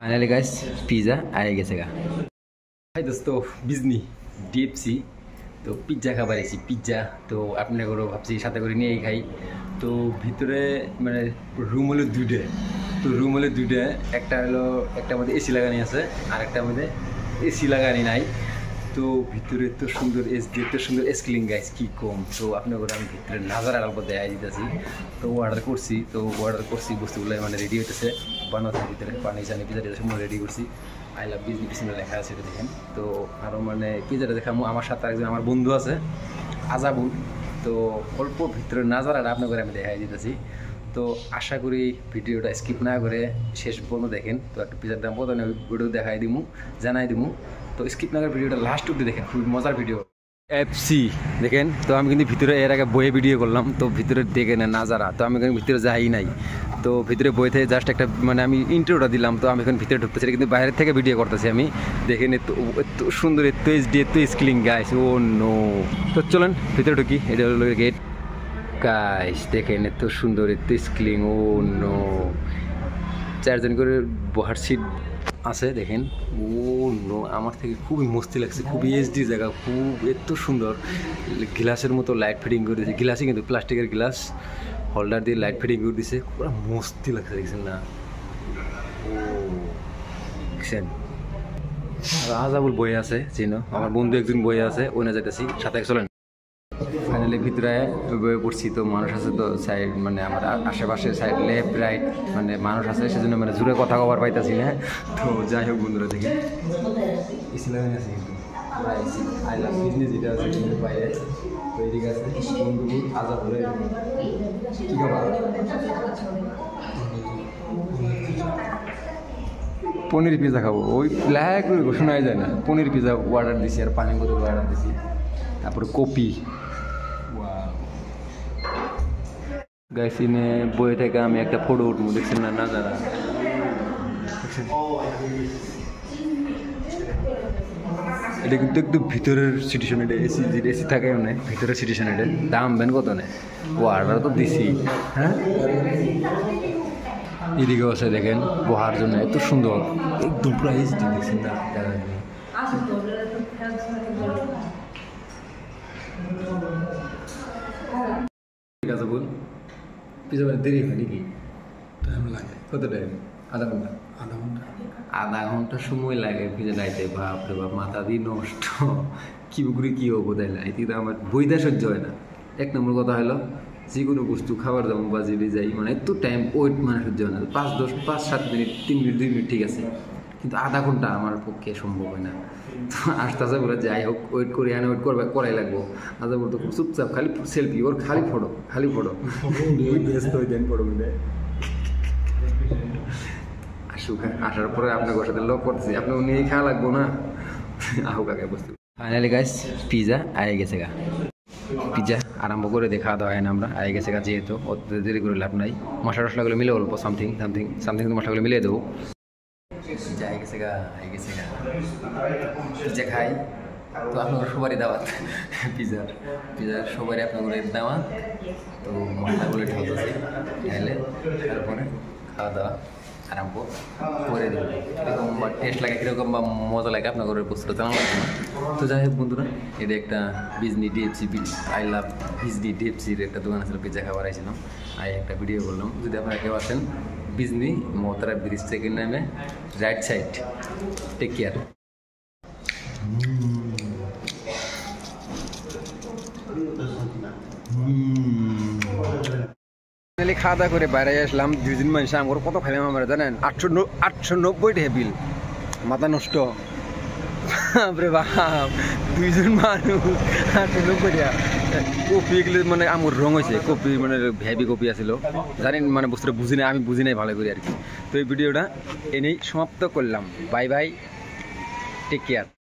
finally guys pizza आ गेছেগা हाय दोस्तों Bijni DFC तो pizza खाবার এসেছি পিজ্জা তো আপনাদেরও ভাবছি সাথে করে নিয়েই খাই তো ভিতরে মানে রুম হলো দুইটা তো রুম হলো দুইটা একটা হলো একটা মধ্যে এসি লাগানি আছে আর একটা মধ্যে এসি লাগানি নাই তো ভিতরে তো সুন্দর তো সুন্দর স্ক্রিন গাইস কি কম তো আপনাদের আমি ভিতরে নাজারা অল্প দেখাই দিতেছি তো অর্ডার করছি বস্তুগুলো মানে রেডি হইতেছে বানানোর ভিতরে পানি জানি পিজ্জা সময় রেডি করছি আই লাভ বিজনি পিছনে লেখা আছে এটা দেখেন তো আরও মানে পিজ্জাটা দেখামো আমার সাথে একজন আমার বন্ধু আছে আজাবুল তো অল্প ভিতরে নাজারাটা আপনাদের আমি দেখাই দিতেছি তো আশা করি ভিডিওটা স্কিপ না করে শেষ পর্যন্ত দেখেন তো একটা পিজ্জার দাম কত ভিডিও দেখাই দিমু জানাই দিমু তো স্কিপ না করে ভিডিওটা লাস্ট অব্দি দেখেন খুব মজার ভিডিও এফসি দেখেন তো আমি কিন্তু ভিতরে এর আগে বইয়ে ভিডিও করলাম তো ভিতরে দেখে না নাজারা তো আমি কিন্তু ভিতরে যাই নাই তো ভিতরে বই থেকে জাস্ট একটা মানে আমি ইন্টারভিউটা দিলাম তো আমি এখন ভিতরে ঢুকতেছি কিন্তু বাইরের থেকে ভিডিও করতেছি আমি দেখেন এত সুন্দর এত এইচডি এত স্ক্রিন গাইস ও নো তো চলেন ভিতরে ঢুকি এটা হলো গেট গাইস দেখেন এত সুন্দর এত স্ক্রিন ও নো চারজন করে বহার সিট আছে দেখেন ও নো আমার থেকে খুবই মস্তি লাগছে খুবই এইচডি জায়গা খুব এত সুন্দর গ্লাসের মতো লাইট ফিটিং করে দিয়েছে গ্লাসই কিন্তু প্লাস্টিকের গ্লাস হোল্ডার দিয়ে লাইট ফিটিং করে দিয়েছে পুরো মস্তি লাগছে দেখছেন না ও দেখছেন আজাবুল বই আছে চিনো আমার বন্ধু একজন বই আছে ওই না যেতেছি সাথে চলেন ফাইনালি ভিতরে বয়ে পড়ছি তো মানুষ আছে তো সাইড মানে আমার আশেপাশে সাইড লেফট রাইট মানে মানুষ আছে সেজন্য মানে জোরে কথা কবার পাইতেছি না তো যাই হোক বন্ধুরা দেখি ইসলামে আছে কিন্তু আই লাভ বিজনেস যেটা আছে কিন্তু বাইরে তো এদিকে আছে বন্ধু আজাদ হলে কী খাবার পনির পিজা খাবো ওই ব্ল্যাক শোনাই যায় না পনির পিজা অর্ডার দিছি আর পানি বোতল অর্ডার দিছি তারপরে কপি গাইসিনে বই থেকে আমি একটা ফটো উঠবো দেখছেন না নাজারা এটা কিন্তু একটু ভিতরের সিটুয়েশন এটা এসি যেটা এসি থাকে না ভিতরের সিটুয়েশন এটা দাম বেন কত নেই ও অর্ডার তো দিছি হ্যাঁ এদিকেও আছে দেখেন বহার জন্য এত সুন্দর একদম প্রাইস দেখছেন না ঠিক আছে বল পিজা মানে দেরি হয় নাকি টাইম লাগে কত টাইম আধা ঘন্টা সময় লাগে পিজা লাইতে বাপরে বাপ মাথা দিয়ে নষ্ট কি করে কী হবো তাইলে এদিকে তো আমার বইটা সহ্য হয় না এক নম্বর কথা হলো যে কোনো বস্তু খাবার দাম বাজিয়ে যাই মানে একটু টাইম ওয়েট মানে সহ্য হয় না 5-7 মিনিট 3 মিনিট 2 মিনিট ঠিক আছে কিন্তু আধা ঘন্টা আমার পক্ষে সম্ভব হয় না তো আস্তে আস্তে বলে যাই হোক ওয়েট করি আনে ওয়েট করাই লাগবো আস্তে বলতো চুপচাপ খালি সেলফি ওর খালি ফটো ব্যস্ত হয়ে দেন ফটো মিলে আসুক আসার পরে আপনার সাথে লক করতেছি আপনি নিয়েই খাওয়া লাগবো না আহুক আগে বস্তু ফাইনালি গাইস পিজা আয়ে গেছেগা পিজ্জা আরম্ভ করে দেখা দেওয়া হয় না আমরা আয়ে গেছেগা যেহেতু অত দেরি করে লাভ নাই মশলাগুলো মিলে অল্প সামথিং মশলাগুলো মিলিয়ে দেবো পিজ্জা আয়ে গেছেগা পিজ্জা খাই তো আপনার সবারই দাওয়াত পিজার সবারই আপনাদের দাওয়াত তো মশলাগুলো ঢালতেছি ঢালে তারপরে খাওয়া দাওয়া আরম্ভ করে দেবো কীরকম বা টেস্ট লাগে কীরকম বা মজা লাগে আপনার ঘরের বস্তুটা জানা লাগবে না তো যাই হোক বন্ধুরা এটা একটা Bijni DFC I love Bijni ডিএফসির একটা দোকান ছিল পিজ্জা খাবার আইছিলাম একটা ভিডিও করলাম যদি আপনারা কেউ আসেন বিজনি মহতারা ব্রিজ থেকে নামে রাইট সাইড টেক কেয়ার খাওয়া দাওয়া করে বাইরে আসলাম 2 দিন মানুষ আমার কত খাইলাম আমরা জানেন 890 টাকা বিল মাথা নষ্ট বাপরে বাপ 2 জন মানুষ 890 টাকা কপি এগুলো মানে আমার রং হয়েছে কপি মানে হেভি কপি আছিল জানেন মানে বস্তুটা আমি বুঝি নাই ভালো করে আর কি তো এই ভিডিওটা এনেই সমাপ্ত করলাম বাই বাই টেক কেয়ার